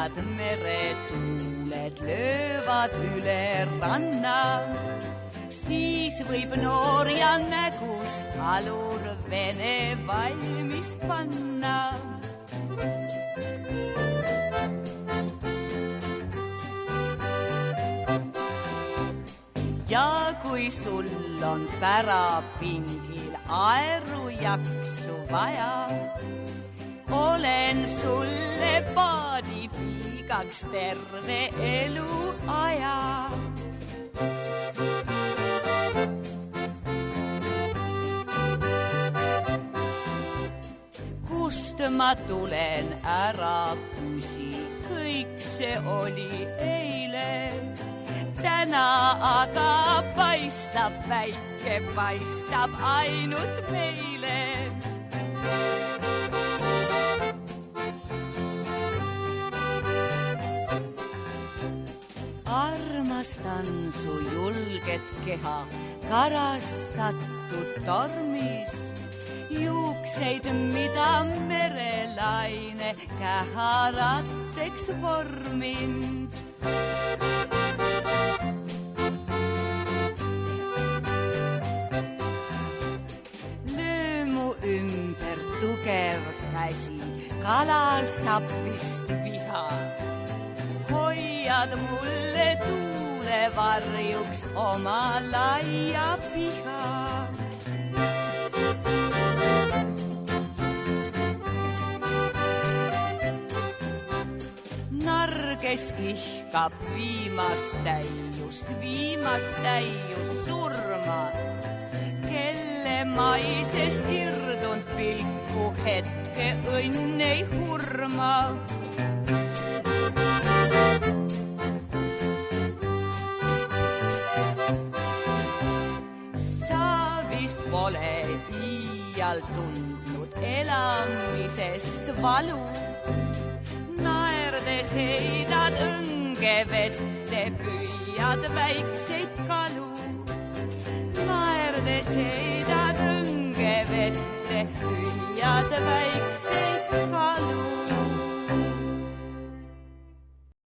Soojad meretuuled löövad üle ranna, siis võib noor ja nägus kalur vene valmis panna. Ja kui sul on pärapingil aeru jaksu vaja, olen sulle paadipiigaks terve eluaja. Kust ma tulen, ära küsi, kõik see oli eile. Täna aga paistab päike, paistab ainult meile. Armastan su julget keha karastatud tormis, juukseid, mida merelaine käharatteks vormind. Ümber tugev käsi kalasapist viha, hoiad mulle tuulevarjuks oma laia piha. Narr, kes ihkab viimast täiust surma, kelle maisest irdunud pilku hetke õnn ei hurma. Sa vist pole iial tundnud elamisest valu, naerdes heidad õnge vette, püüad väikseid kalu.